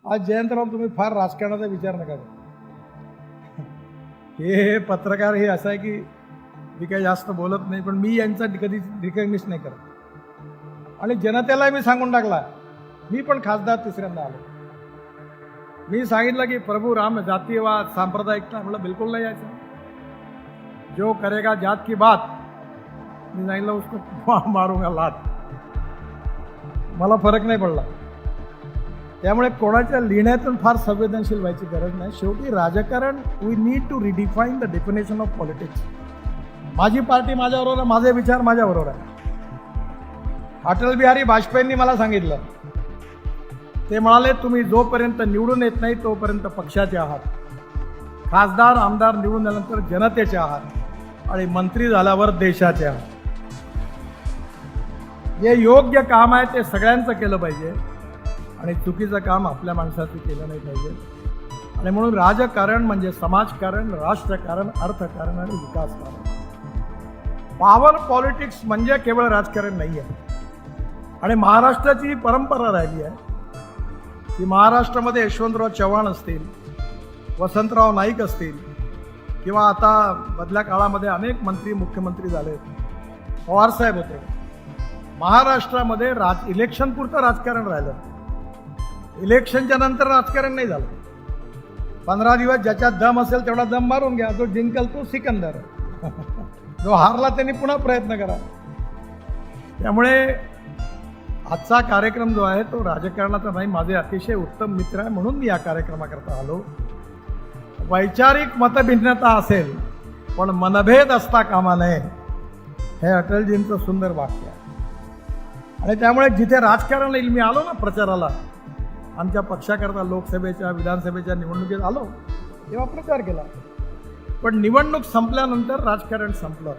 आज जयंतराव तुम्ही फार राजकारणाचा विचार नका करू. हे पत्रकार हे असं आहे की मी काही जास्त बोलत नाही, पण मी यांचा कधी रिकग्निश नाही करत. आणि जनतेला मी सांगून टाकला, मी पण खासदार तिसऱ्यांदा आलो. मी सांगितलं की प्रभू राम जातीयवाद सांप्रदायिकता म्हटलं बिलकुल नाही यायचं. जो करेगा जात की बात मी सांगितलं उसको मारूंगा लात. मला फरक नाही पडला. त्यामुळे कोणाच्या लिहिण्यातून फार संवेदनशील व्हायची गरज नाही. शेवटी राजकारण we need to redefine the definition of politics. माझी पार्टी माझ्याबरोबर आहे, माझे विचार माझ्याबरोबर आहे. अटल बिहारी वाजपेयींनी मला सांगितलं, ते म्हणाले तुम्ही जोपर्यंत निवडून येत नाही तोपर्यंत पक्षाचे आहात, खासदार आमदार निवडून आल्यानंतर जनतेचे आहात आणि मंत्री झाल्यावर देशाचे आहात. जे योग्य काम आहे ते सगळ्यांचं केलं पाहिजे आणि चुकीचं काम आपल्या माणसाचं केलं नाही पाहिजे. आणि म्हणून राजकारण म्हणजे समाजकारण, राष्ट्रकारण, अर्थकारण आणि विकासकारण. पॉवर पॉलिटिक्स म्हणजे केवळ राजकारण नाही आहे. आणि महाराष्ट्राची परंपरा राहिली आहे की महाराष्ट्रामध्ये यशवंतराव चव्हाण असतील, वसंतराव नाईक असतील, किंवा आता बदल्या काळामध्ये अनेक मंत्री मुख्यमंत्री झाले, पवारसाहेब होते. महाराष्ट्रामध्ये इलेक्शन पुरतं राजकारण राहिलं. इलेक्शनच्या नंतर राजकारण नाही झालं. 15 दिवस ज्याच्यात दम असेल तेवढा दम मारून घ्या. जो जिंकल तो सिकंदर, जो हारला त्यांनी पुन्हा प्रयत्न करा. त्यामुळे आजचा कार्यक्रम जो आहे तो राजकारणाचा नाही, माझे अतिशय उत्तम मित्र आहे म्हणून मी या कार्यक्रमाकरता आलो. वैचारिक मतभिन्नता असेल पण मनभेद असता कामा नये, हे अटलजींचं सुंदर वाक्य आहे. आणि त्यामुळे जिथे राजकारण येईल, मी आलो ना प्रचाराला, आमच्या पक्षाकरता लोकसभेच्या विधानसभेच्या निवडणुकीत आलो तेव्हा प्रचार केला. पण निवडणूक संपल्यानंतर राजकारण संपलं.